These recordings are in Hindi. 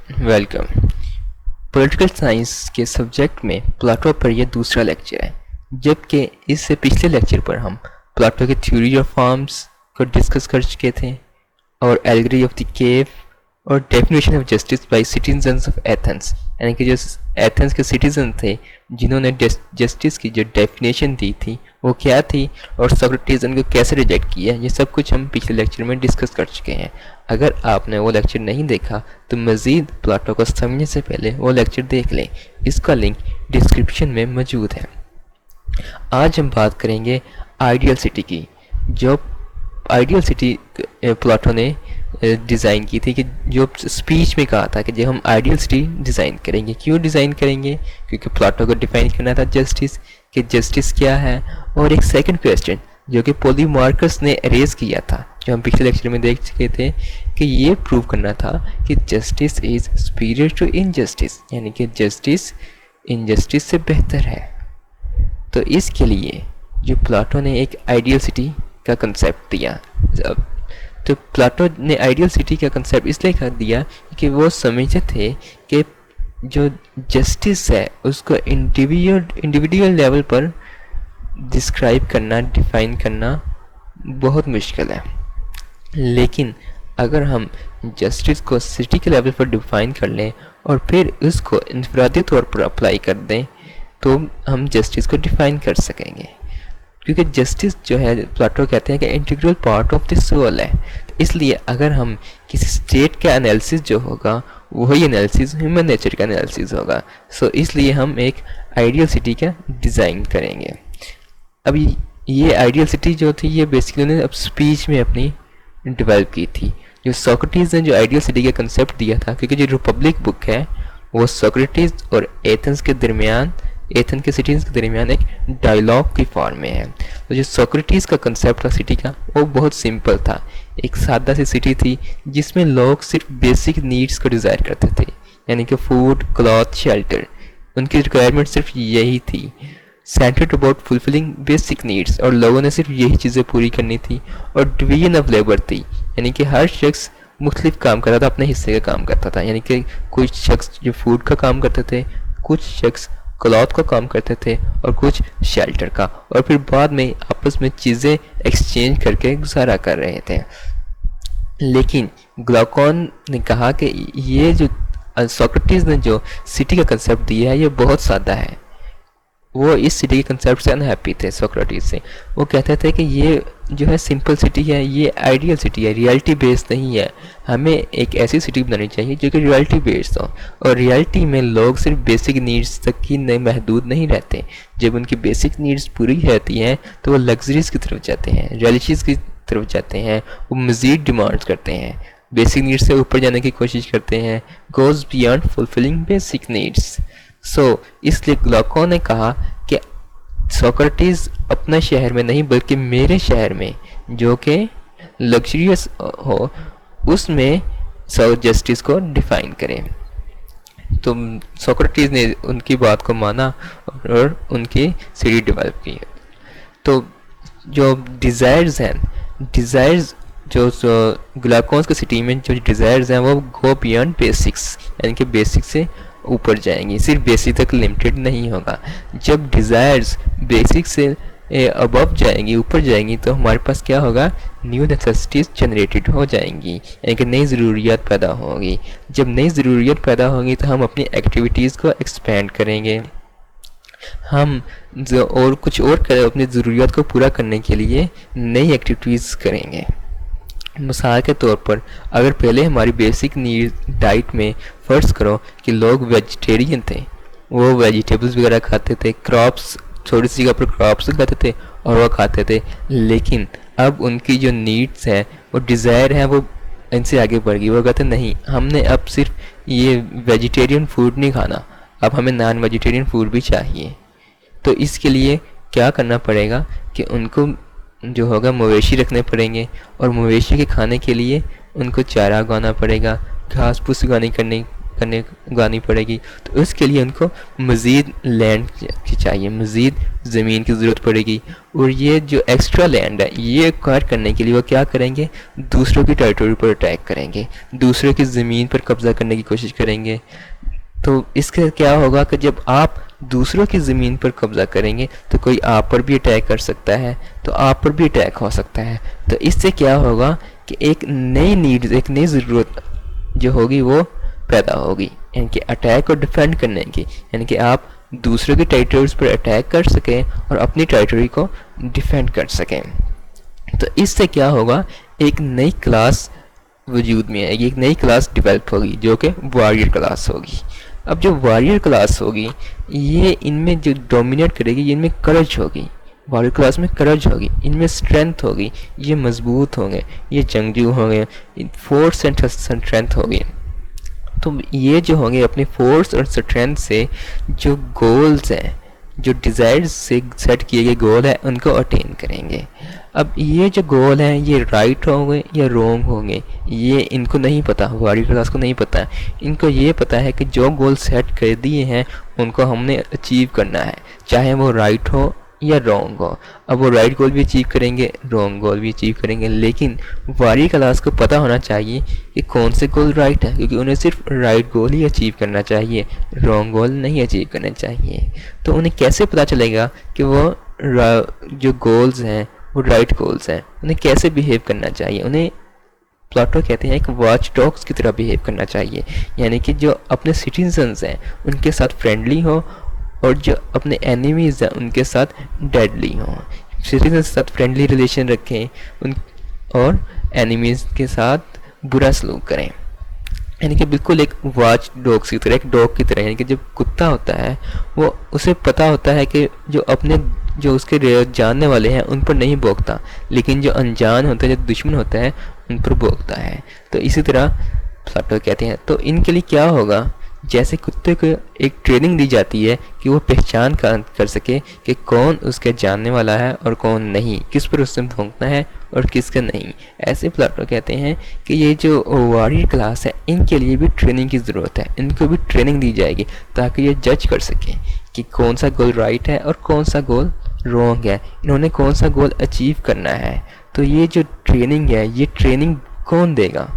वेलकम। पॉलिटिकल साइंस के सब्जेक्ट में प्लाटो पर यह दूसरा लेक्चर है, जबकि इससे पिछले लेक्चर पर हम प्लाटो की थ्योरी ऑफ फॉर्म्स को डिस्कस कर चुके थे और एल्गरी ऑफ द केव और definition of justice by citizens of Athens, यानी कि जो एथेंस के सिटीजन थे जिन्होंने जस्टिस की जो डेफिनेशन दी थी वो क्या थी और सोक्रेटिस उनको कैसे रिजेक्ट किया, ये सब कुछ हम पिछले लेक्चर में डिस्कस कर चुके हैं। अगर आपने वो लेक्चर नहीं देखा तो मज़ीद प्लाटो को समझने से पहले वो लेक्चर देख लें, इसका लिंक डिस्क्रिप्शन में मौजूद है। आज हम बात करेंगे आइडियल सिटी की। जो आइडियल सिटी प्लाटो ने डिज़ाइन की थी, कि जो स्पीच में कहा था कि जब हम आइडियल सिटी डिज़ाइन करेंगे, क्यों डिज़ाइन करेंगे, क्योंकि प्लाटो को डिफाइन करना था जस्टिस, कि जस्टिस क्या है। और एक सेकंड क्वेश्चन जो कि पॉलीमार्कस ने रेज किया था, जो हम पिछले लेक्चर में देख चुके थे, कि ये प्रूव करना था कि justice is superior to injustice, यानी कि जस्टिस इनजस्टिस से बेहतर है। तो इसके लिए जो प्लाटो ने एक आइडियल सिटी का कंसेप्ट दिया, तो प्लाटो ने आइडियल सिटी का कंसेप्ट इसलिए कर दिया कि वो समझते थे कि जो जस्टिस है उसको इंडिविजुअल लेवल पर डिस्क्राइब करना, डिफाइन करना बहुत मुश्किल है। लेकिन अगर हम जस्टिस को सिटी के लेवल पर डिफाइन कर लें और फिर उसको इनफरादी तौर पर अप्लाई कर दें तो हम जस्टिस को डिफाइन कर सकेंगे, क्योंकि जस्टिस जो है प्लाटो कहते हैं कि integral part of the soul है। तो इसलिए अगर हम किसी स्टेट का एनालिसिस जो होगा वही एनालिसिस ह्यूमन नेचर का एनालिसिस होगा। सो इसलिए हम एक आइडियल सिटी का डिज़ाइन करेंगे। अब ये आइडियल सिटी जो थी ये बेसिकली उन्होंने अब स्पीच में अपनी डेवलप की थी। जो सोक्रेटिस ने जो आइडियल सिटी का कंसेप्ट दिया था, क्योंकि जो रिपब्लिक बुक है वो सोक्रेटिस और एथेंस के दरमियान, एथेंस के सिटीज़ के दरमियान एक डायलॉग की फॉर्म में है। तो जो सोक्रेटिस का कंसेप्ट था सिटी का वो बहुत सिंपल था। एक सादा सी सिटी थी जिसमें लोग सिर्फ बेसिक नीड्स को डिज़ायर करते थे, यानी कि फूड, क्लॉथ, शेल्टर, उनकी रिक्वायरमेंट सिर्फ यही थी, centred about fulfilling basic needs, और लोगों ने सिर्फ यही चीज़ें पूरी करनी थी। और डिवीजन ऑफ लेबर थी, यानी कि हर शख्स मुख्तलिफ काम करता था, अपने हिस्से का काम करता था। यानी कि कुछ शख्स जो फूड का काम करते थे, कुछ शख्स क्लॉथ का काम करते थे और कुछ शेल्टर का, और फिर बाद में आपस में चीज़ें एक्सचेंज करके गुजारा कर रहे थे। लेकिन ग्लाउकॉन ने कहा कि ये जो सोक्रेटिस ने जो सिटी का कंसेप्ट दिया है ये बहुत सादा है। वो इस सिटी के कंसेप्ट से अनहैप्पी थे सोक्रेटिस से। वो कहते थे कि ये जो है सिंपल सिटी है, ये आइडियल सिटी है, रियलिटी बेस्ड नहीं है। हमें एक ऐसी सिटी बनानी चाहिए जो कि रियलिटी बेस्ड हो, और रियलिटी में लोग सिर्फ बेसिक नीड्स तक ही महदूद नहीं रहते। जब उनकी बेसिक नीड्स पूरी रहती हैं तो वो लग्जरीज की तरफ जाते हैं, रियलिटीज़ की तरफ जाते हैं, वो मज़ीद डिमांड्स करते हैं, बेसिक नीड्स से ऊपर जाने की कोशिश करते हैं, goes beyond fulfilling basic needs. So इसलिए ग्लाउकॉन ने कहा कि सोक्रेटिस अपने शहर में नहीं बल्कि मेरे शहर में जो कि लग्जरियस हो उसमें जस्टिस को डिफाइन करें। तो सोक्रेटिस ने उनकी बात को माना और उनकी सिटी डेवलप की। तो जो डिज़ायर्स हैं, डिज़ायर्स जो ग्लाउकॉन की सिटी में जो डिज़ायर्स हैं वो गो बियॉन्ड बेसिक्स, यानी कि बेसिक से ऊपर जाएंगी, सिर्फ बेसिक तक लिमिटेड नहीं होगा। जब डिज़ायर्स बेसिक से अबव जाएंगी, ऊपर जाएंगी, तो हमारे पास क्या होगा, न्यू नेसेसिटीज़ जनरेटेड हो जाएंगी, यानी कि नई ज़रूरियात पैदा होंगी। जब नई ज़रूरियात पैदा होंगी तो हम अपनी एक्टिविटीज़ को एक्सपेंड करेंगे, हम जो और कुछ और करें अपनी ज़रूरियात को पूरा करने के लिए नई एक्टिविटीज़ करेंगे। मिसाल के तौर पर अगर पहले हमारी बेसिक नीड डाइट में फ़र्ज़ करो कि लोग वेजिटेरियन थे, वो वेजिटेबल्स वगैरह खाते थे, क्रॉप्स, छोटी सी जगह पर क्रॉप्स खाते थे और वो खाते थे। लेकिन अब उनकी जो नीड्स हैं, वो डिज़ायर है, वो इनसे आगे बढ़ गई। वो कहते नहीं, हमने अब सिर्फ ये वेजिटेरियन फूड नहीं खाना, अब हमें नॉन वेजिटेरियन फूड भी चाहिए। तो इसके लिए क्या करना पड़ेगा कि उनको जो होगा मवेशी रखने पड़ेंगे, और मवेशी के खाने के लिए उनको चारा उगाना पड़ेगा, घास फूस उगानी करने उगानी पड़ेगी, तो उसके लिए उनको मज़ीद लैंड की चाहिए, मज़ीद ज़मीन की ज़रूरत पड़ेगी। और ये जो एक्स्ट्रा लैंड है ये एक्वायर करने के लिए वो क्या करेंगे, दूसरों की टेरिटरी पर अटैक करेंगे, दूसरों की ज़मीन पर कब्ज़ा करने की कोशिश करेंगे। तो इसके क्या होगा कि जब आप दूसरों की ज़मीन पर कब्ज़ा करेंगे तो कोई आप पर भी अटैक कर सकता है, तो आप पर भी अटैक हो सकता है। तो इससे क्या होगा कि एक नई नीड, एक नई ज़रूरत जो होगी वो पैदा होगी, यानी कि अटैक और डिफेंड करने की, यानी कि आप दूसरों की टेरिटरीज पर अटैक कर सकें और अपनी टेरिटरी को डिफेंड कर सकें। तो इससे क्या होगा, एक नई क्लास वजूद में आएगी, एक नई क्लास डेवलप होगी जो कि वॉरियर क्लास होगी। अब जो वॉरियर क्लास होगी ये इनमें जो डोमिनेट करेगी, ये इनमें करेज होगी, वॉरियर क्लास में करेज होगी, इनमें स्ट्रेंथ होगी, ये मजबूत होंगे, ये जंगजू होंगे, फोर्स एंड स्ट्रेंथ होगी। तो ये जो होंगे अपनी फोर्स और स्ट्रेंथ से जो गोल्स हैं, जो डिज़ायर्स से सेट किए गए गोल है उनको अटेन करेंगे। अब ये जो गोल हैं ये राइट होंगे या रॉन्ग होंगे ये इनको नहीं पता, वॉरियर क्लास को नहीं पता। इनको ये पता है कि जो गोल सेट कर दिए हैं उनको हमने अचीव करना है, चाहे वो राइट हो या रॉन्ग हो। अब वो राइट गोल भी अचीव करेंगे, रॉन्ग गोल भी अचीव करेंगे, लेकिन वॉरियर क्लास को पता होना चाहिए कि कौन से गोल राइट है, क्योंकि उन्हें सिर्फ राइट गोल ही अचीव करना चाहिए, रॉन्ग गोल नहीं अचीव करना चाहिए। तो उन्हें कैसे पता चलेगा कि वो जो गोल्स हैं वो राइट गोल्स हैं, उन्हें कैसे बिहेव करना चाहिए? उन्हें प्लाटो कहते हैं एक वॉच डॉग्स की तरह बिहेव करना चाहिए, यानी कि जो अपने सिटीजन्स हैं उनके साथ फ्रेंडली हो और जो अपने एनिमीज़ हैं उनके साथ डेडली हों। सिटीजन के साथ फ्रेंडली रिलेशन रखें उन, और एनिमीज़ के साथ बुरा सलूक करें, यानी कि बिल्कुल एक वॉच डॉग्स की तरह, एक डॉग की तरह। यानी कि जब कुत्ता होता है वो उसे पता होता है कि जो उसके जानने वाले हैं उन पर नहीं भौंकता, लेकिन जो अनजान होता है, जो दुश्मन होता है उन पर भौंकता है। तो इसी तरह प्लाटो कहते हैं। तो इनके लिए क्या होगा, जैसे कुत्ते को एक ट्रेनिंग दी जाती है कि वो पहचान कर सके कि कौन उसके जानने वाला है और कौन नहीं, किस पर उससे भौंकना है और किसका नहीं, ऐसे प्लाटो कहते हैं कि ये जो वॉरियर क्लास है इनके लिए भी ट्रेनिंग की ज़रूरत है, इनको भी ट्रेनिंग दी जाएगी ताकि ये जज कर सकें कि कौन सा गोल राइट है और कौन सा गोल रॉन्ग है, इन्होंने कौन सा गोल अचीव करना है। तो ये जो ट्रेनिंग है ये ट्रेनिंग कौन देगा,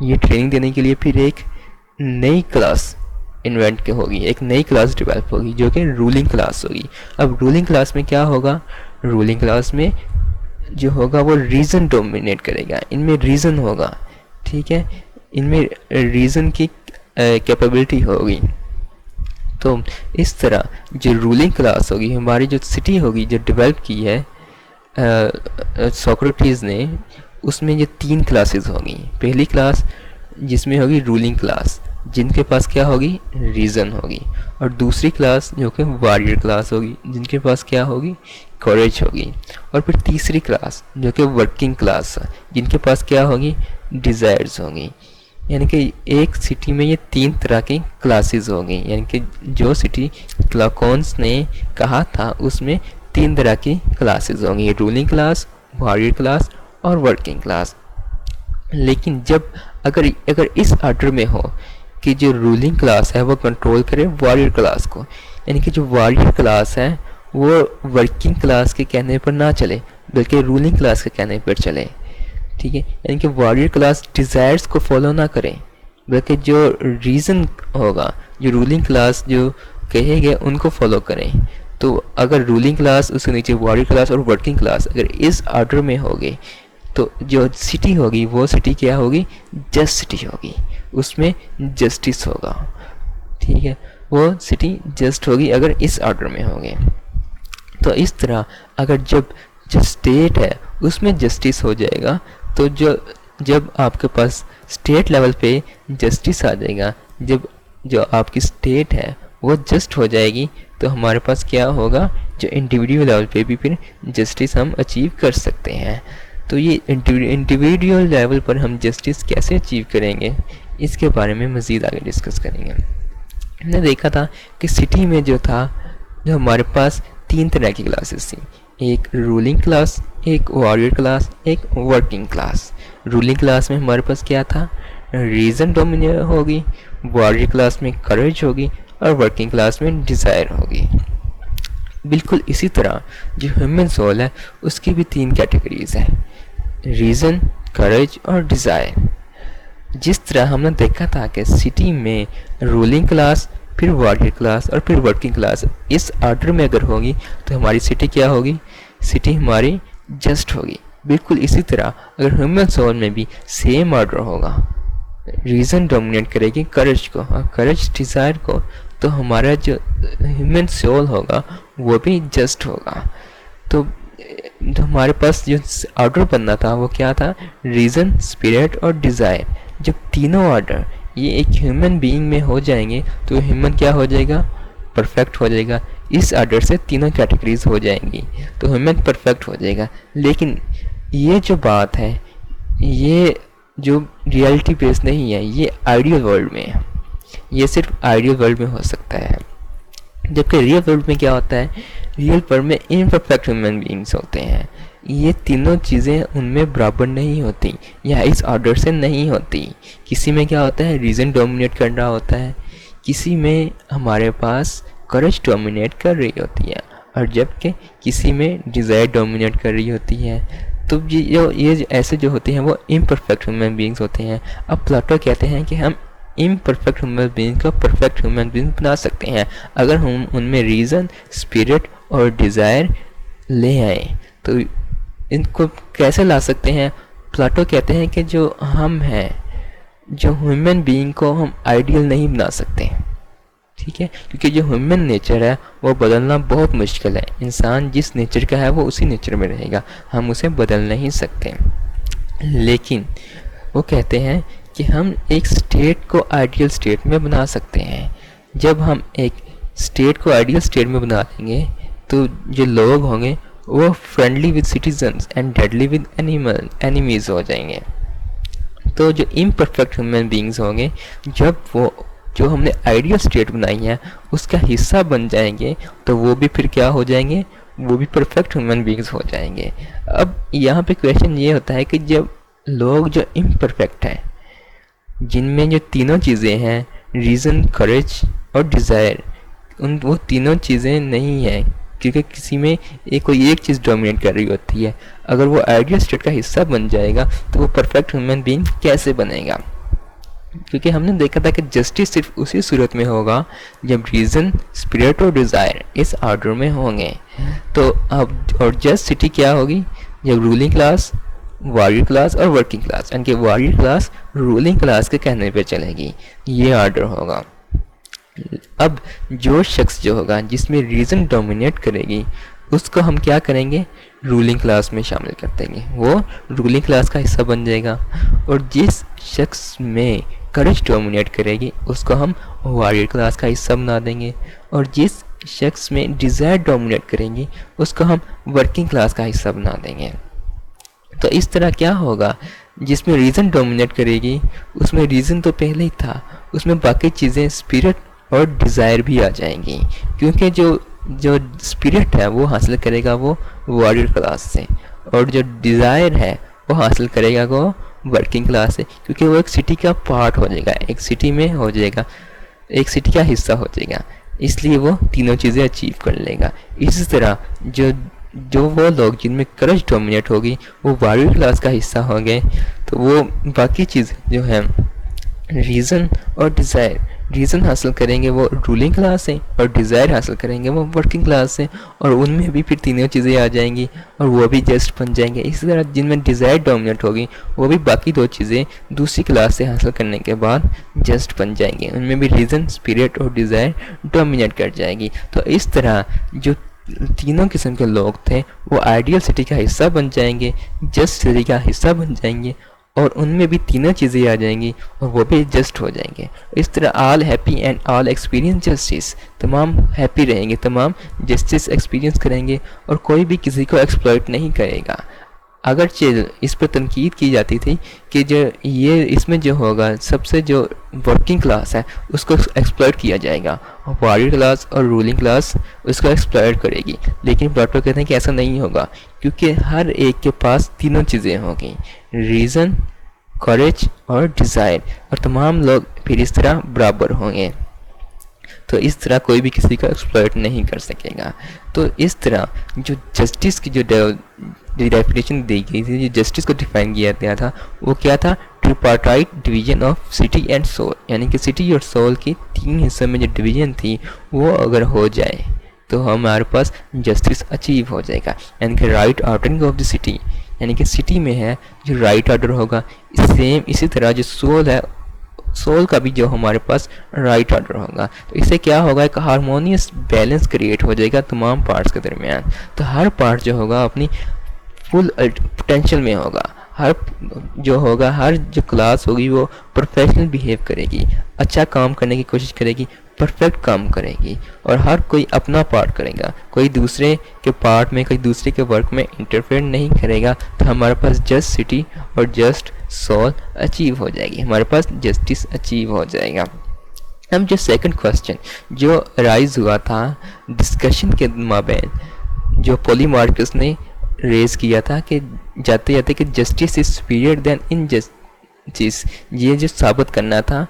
ये ट्रेनिंग देने के लिए फिर एक नई क्लास इन्वेंट के होगी, एक नई क्लास डेवलप होगी जो कि रूलिंग क्लास होगी। अब रूलिंग क्लास में क्या होगा, रूलिंग क्लास में जो होगा वो रीज़न डोमिनेट करेगा, इनमें रीज़न होगा, ठीक है, इनमें रीज़न की कैपेबिलिटी होगी। तो इस तरह जो रूलिंग क्लास होगी, हमारी जो सिटी होगी जो डेवलप की है सोक्रेटिस ने, उसमें ये 3 क्लासेस होगी। पहली क्लास जिसमें होगी रूलिंग क्लास, जिनके पास क्या होगी, रीज़न होगी, और दूसरी क्लास जो कि वॉरियर क्लास होगी, जिनके पास क्या होगी, करेज होगी, और फिर तीसरी क्लास जो कि वर्किंग क्लास है, जिनके पास क्या होगी, डिज़ायर्स होंगी। यानी कि एक सिटी में ये 3 तरह की क्लासेस होंगी, यानी कि जो सिटी क्लाकॉन्स ने कहा था उसमें 3 तरह की क्लासेस होंगी, रूलिंग क्लास, वॉरियर क्लास और वर्किंग क्लास। लेकिन जब अगर इस ऑर्डर में हो कि जो रूलिंग क्लास है वो कंट्रोल करे वॉरियर क्लास को, यानी कि जो वॉरियर क्लास है वो वर्किंग क्लास के कहने पर ना चले बल्कि रूलिंग क्लास के कहने पर चले, ठीक है, यानी कि वॉरियर क्लास डिज़ायर्स को फॉलो ना करें बल्कि जो रीज़न होगा, जो रूलिंग क्लास जो कहेगा उनको फॉलो करें। तो अगर रूलिंग क्लास, उसके नीचे वॉरियर क्लास और वर्किंग क्लास अगर इस ऑर्डर में होगी तो जो सिटी होगी वो सिटी क्या होगी, जस्ट सिटी होगी, उसमें जस्टिस होगा, ठीक है, वो सिटी जस्ट होगी अगर इस ऑर्डर में होगी। तो इस तरह अगर जो स्टेट है उसमें जस्टिस हो जाएगा, तो जब आपके पास स्टेट लेवल पे जस्टिस आ जाएगा, जब जो आपकी स्टेट है वो जस्ट हो जाएगी, तो हमारे पास क्या होगा, जो इंडिविजुअल लेवल पे भी फिर जस्टिस हम अचीव कर सकते हैं। तो ये इंडिविजुअल लेवल पर हम जस्टिस कैसे अचीव करेंगे इसके बारे में मज़ीद आगे डिस्कस करेंगे। हमने देखा था कि सिटी में जो था, जो हमारे पास 3 तरह की क्लासेस थी, एक रूलिंग क्लास, एक वॉरियर क्लास, एक वर्किंग क्लास। रूलिंग क्लास में हमारे पास क्या था, रीज़न डोमिनेट होगी, वॉरियर क्लास में करेज होगी और वर्किंग क्लास में डिज़ायर होगी। बिल्कुल इसी तरह जो ह्यूमन सोल है उसकी भी 3 कैटेगरीज हैं, रीज़न, करेज और डिज़ायर। जिस तरह हमने देखा था कि सिटी में रूलिंग क्लास, फिर वॉरियर क्लास और फिर वर्किंग क्लास इस ऑर्डर में अगर होगी तो हमारी सिटी क्या होगी, सिटी हमारी जस्ट होगी। बिल्कुल इसी तरह अगर ह्यूमन सोल में भी सेम ऑर्डर होगा, रीज़न डोमिनेट करेगी करेज को और करेज डिज़ायर को, तो हमारा जो ह्यूमन सोल होगा वो भी जस्ट होगा। तो हमारे पास जो ऑर्डर बनना था वो क्या था, रीज़न, स्पिरिट और डिज़ायर। जब तीनों ऑर्डर ये एक ह्यूमन बीइंग में हो जाएंगे तो ह्यूमन क्या हो जाएगा, परफेक्ट हो जाएगा। इस ऑर्डर से तीनों कैटेगरीज हो जाएंगी तो ह्यूमन परफेक्ट हो जाएगा। लेकिन ये जो बात है ये जो रियलिटी बेस नहीं है, ये आइडियल वर्ल्ड में है, ये सिर्फ आइडियल वर्ल्ड में हो सकता है। जबकि रियल वर्ल्ड में क्या होता है, रियल वर्ल्ड में इम्परफेक्ट ह्यूमन बीइंग्स होते हैं। ये तीनों चीज़ें उनमें बराबर नहीं होती या इस ऑर्डर से नहीं होती। किसी में क्या होता है, रीज़न डोमिनेट कर रहा होता है, किसी में हमारे पास करेज डोमिनेट कर रही होती है और जबकि किसी में डिज़ायर डोमिनेट कर रही होती है। तो ये ऐसे जो होते हैं वो इम्परफेक्ट ह्यूमन बीइंग्स होते हैं। अब प्लेटो कहते हैं कि हम इम्परफेक्ट ह्यूमन बीइंग को परफेक्ट ह्यूमन बीइंग बना सकते हैं अगर हम उनमें रीज़न, स्पिरिट और डिज़ायर ले आए। तो इनको कैसे ला सकते हैं, प्लेटो कहते हैं कि जो हम हैं, जो ह्यूमन बीइंग को हम आइडियल नहीं बना सकते, ठीक है, क्योंकि जो ह्यूमन नेचर है वो बदलना बहुत मुश्किल है। इंसान जिस नेचर का है वो उसी नेचर में रहेगा, हम उसे बदल नहीं सकते। लेकिन वो कहते हैं कि हम एक स्टेट को आइडियल स्टेट में बना सकते हैं। जब हम एक स्टेट को आइडियल स्टेट में बना लेंगे तो जो लोग होंगे वो friendly with citizens and deadly with enemies हो जाएंगे। तो जो इम्परफेक्ट ह्यूमन बीइंग्स होंगे, जब वो जो हमने आइडियल स्टेट बनाई है उसका हिस्सा बन जाएंगे तो वो भी फिर क्या हो जाएंगे, वो भी परफेक्ट ह्यूमन बीइंग्स हो जाएंगे। अब यहाँ पे क्वेश्चन ये होता है कि जब लोग जो इम्परफेक्ट हैं, जिनमें जो तीनों चीज़ें हैं, रीज़न, करेज और डिज़ायर, वो तीनों चीज़ें नहीं हैं, क्योंकि किसी में कोई एक चीज़ डोमिनेट कर रही होती है। अगर वो आइडियल स्टेट का हिस्सा बन जाएगा तो वो परफेक्ट ह्यूमन बीइंग कैसे बनेगा? क्योंकि हमने देखा था कि जस्टिस सिर्फ उसी सूरत में होगा जब रीज़न, स्पिरिट और डिज़ायर इस ऑर्डर में होंगे। तो अब और जस्ट सिटी क्या होगी, जब रूलिंग क्लास, वॉरियर क्लास और वर्किंग क्लास, यानी कि वॉरियर क्लास रूलिंग क्लास के कहने पे चलेगी, ये ऑर्डर होगा। अब जो शख्स जो होगा जिसमें रीज़न डोमिनेट करेगी उसको हम क्या करेंगे, रूलिंग क्लास में शामिल कर देंगे, वो रूलिंग क्लास का हिस्सा बन जाएगा। और जिस शख्स में करेज डोमिनेट करेगी उसको हम वॉरियर क्लास का हिस्सा बना देंगे। और जिस शख्स में डिज़ायर डोमिनेट करेंगी उसको हम वर्किंग क्लास का हिस्सा बना देंगे। तो इस तरह क्या होगा, जिसमें रीज़न डोमिनेट करेगी उसमें रीज़न तो पहले ही था, उसमें बाकी चीज़ें स्पिरिट और डिज़ायर भी आ जाएंगी, क्योंकि जो स्पिरिट है वो हासिल करेगा वो वॉरियर क्लास से, और जो डिज़ायर है वो हासिल करेगा वो वर्किंग क्लास से, क्योंकि वो एक सिटी का पार्ट हो जाएगा, एक सिटी में हो जाएगा, एक सिटी का हिस्सा हो जाएगा, इसलिए वो तीनों चीज़ें अचीव कर लेगा। इसी तरह जो वो लोग जिनमें करेज डोमिनेट होगी वो वॉरियर क्लास का हिस्सा होंगे, तो वो बाकी चीज़ जो है रीज़न और डिज़ायर, रीज़न हासिल करेंगे वो रूलिंग क्लास से और डिज़ायर हासिल करेंगे वो वर्किंग क्लास से, और उनमें भी फिर तीनों चीज़ें आ जाएंगी और वो भी जस्ट बन जाएंगे। इसी तरह जिनमें डिज़ायर डोमिनेट होगी वो भी बाकी दो चीज़ें दूसरी क्लास से हासिल करने के बाद जस्ट बन जाएंगे, उनमें भी रीज़न, स्पिरिट और डिज़ायर डोमिनेट कर जाएगी। तो इस तरह जो तीनों किस्म के लोग थे वो आइडियल सिटी का हिस्सा बन जाएंगे, जस्ट सिटी का हिस्सा बन जाएंगे, और उनमें भी तीनों चीज़ें आ जाएंगी और वो भी जस्ट हो जाएंगे। इस तरह all happy and all experience justice, तमाम हैप्पी रहेंगे, तमाम जस्टिस एक्सपीरियंस करेंगे और कोई भी किसी को एक्सप्लॉइट नहीं करेगा। अगरचे इस पर तनकीद की जाती थी कि जो ये इसमें जो होगा सबसे जो वर्किंग क्लास है उसको एक्सप्लॉइट किया जाएगा, और वॉरियर क्लास और रूलिंग क्लास उसको एक्सप्लॉइट करेगी। लेकिन प्लेटो कहते हैं कि ऐसा नहीं होगा, क्योंकि हर एक के पास तीनों चीज़ें होंगी, रीज़न, करेज और डिज़ायर, और तमाम लोग फिर इस तरह बराबर होंगे। तो इस तरह कोई भी किसी का एक्सप्लॉइट नहीं कर सकेगा। तो इस तरह जो जस्टिस की जो डेफिनेशन दी गई थी, जो जस्टिस को डिफाइन किया गया था, वो क्या था? Tripartite division of city and soul, यानी कि सिटी और सोल की 3 हिस्सों में जो डिवीजन थी वो अगर हो जाए तो हमारे पास जस्टिस अचीव हो जाएगा। यानी कि right ordering of the city, यानी कि सिटी में है जो राइट ऑर्डर होगा, सेम इसी तरह जो सोल है, सोल का भी जो हमारे पास राइट ऑर्डर होगा। तो इससे क्या होगा? एक हारमोनियस बैलेंस क्रिएट हो जाएगा तमाम पार्ट्स के दरमियान। तो हर पार्ट जो होगा अपनी फुल पोटेंशियल में होगा। हर जो होगा, हर जो क्लास होगी वो प्रोफेशनल बिहेव करेगी, अच्छा काम करने की कोशिश करेगी, परफेक्ट काम करेगी, और हर कोई अपना पार्ट करेगा, कोई दूसरे के पार्ट में, कोई दूसरे के वर्क में इंटरफेयर नहीं करेगा। तो हमारे पास जस्ट सिटी और जस्ट सोल अचीव हो जाएगी, हमारे पास जस्टिस अचीव हो जाएगा। अब जो सेकंड क्वेश्चन जो राइज हुआ था डिस्कशन के माबैन, जो पॉलीमार्कस ने रेज किया था कि जाते जाते कि justice is superior then injustice, ये जो साबित करना था,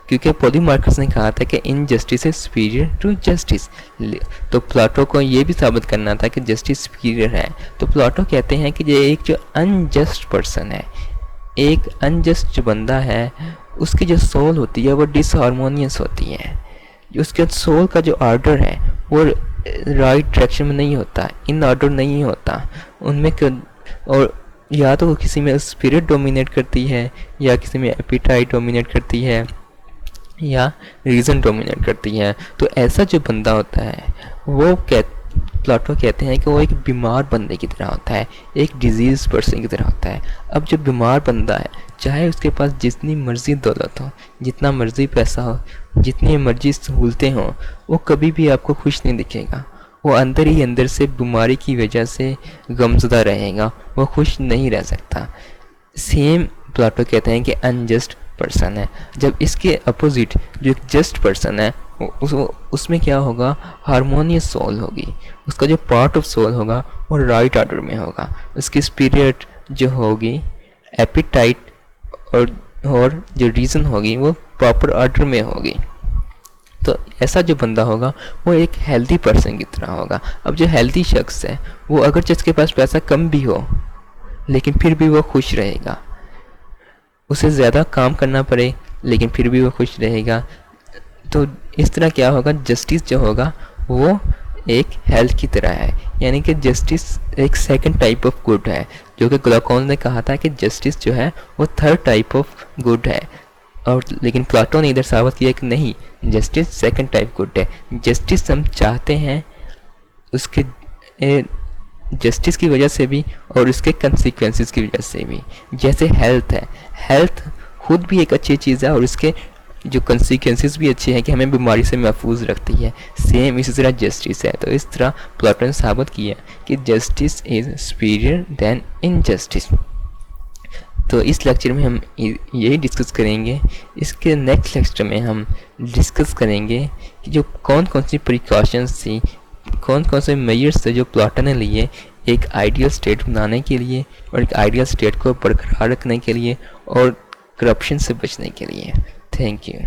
क्योंकि पॉलीमार्कस ने कहा था कि injustice is superior to justice. तो प्लाटो को ये भी साबित करना था कि जस्टिस सुपीरियर है। तो प्लाटो कहते हैं कि ये एक जो अनजस्ट पर्सन है, एक अनजस्ट जो बंदा है, उसकी जो सोल होती है वो डिसहार्मोनियस होती है। उसके सोल का जो ऑर्डर है वो राइट डायरेक्शन में नहीं होता, इन ऑर्डर नहीं होता उनमें, और या तो किसी में स्पिरिट डोमिनेट करती है, या किसी में एपिटाइट डोमिनेट करती है, या रीज़न डोमिनेट करती है। तो ऐसा जो बंदा होता है वो प्लाटो कहते हैं कि वो एक बीमार बंदे की तरह होता है, एक डिजीज़ पर्सन की तरह होता है। अब जो बीमार बंदा है, चाहे उसके पास जितनी मर्ज़ी दौलत हो, जितना मर्ज़ी पैसा हो, जितनी मर्ज़ी सहूलतें हों, वो कभी भी आपको खुश नहीं दिखेगा। वो अंदर ही अंदर से बीमारी की वजह से गमज़दा रहेगा, वो खुश नहीं रह सकता। सेम प्लाटो कहते हैं कि अनजस्ट पर्सन है। जब इसके अपोजिट जो एक जस्ट पर्सन है, उसमें क्या होगा? हारमोनियस सोल होगी, उसका जो पार्ट ऑफ सोल होगा वो राइट ऑर्डर में होगा, उसकी स्पिरिट जो होगी, एपिटाइट और जो रीज़न होगी वो प्रॉपर ऑर्डर में होगी। तो ऐसा जो बंदा होगा वो एक हेल्दी पर्सन की तरह होगा। अब जो हेल्दी शख्स है वो अगर जिसके पास पैसा कम भी हो लेकिन फिर भी वो खुश रहेगा, उसे ज़्यादा काम करना पड़े लेकिन फिर भी वो खुश रहेगा। तो इस तरह क्या होगा? जस्टिस जो होगा वो एक हेल्थ की तरह है, यानी कि जस्टिस एक सेकंड टाइप ऑफ गुड है, जो कि ग्लाकोन ने कहा था कि जस्टिस जो है वो थर्ड टाइप ऑफ गुड है। और लेकिन प्लाटो ने इधर साबित किया कि नहीं, जस्टिस सेकंड टाइप गुड है। जस्टिस हम चाहते हैं उसके जस्टिस की वजह से भी और उसके कंसिक्वेंसेस की वजह से भी। जैसे हेल्थ है, हेल्थ खुद भी एक अच्छी चीज़ है और उसके जो कंसिक्वेंसेस भी अच्छे हैं कि हमें बीमारी से महफूज रखती है। सेम इसी तरह जस्टिस है। तो इस तरह प्लाटो ने साबित किया कि justice is superior then injustice. तो इस लेक्चर में हम यही डिस्कस करेंगे। इसके नेक्स्ट लेक्चर में हम डिस्कस करेंगे कि जो कौन कौन सी प्रिकॉशंस थी, कौन कौन से मेजर्स थे जो प्लाटो ने लिए एक आइडियल स्टेट बनाने के लिए और एक आइडियल स्टेट को बरकरार रखने के लिए और करप्शन से बचने के लिए। Thank you.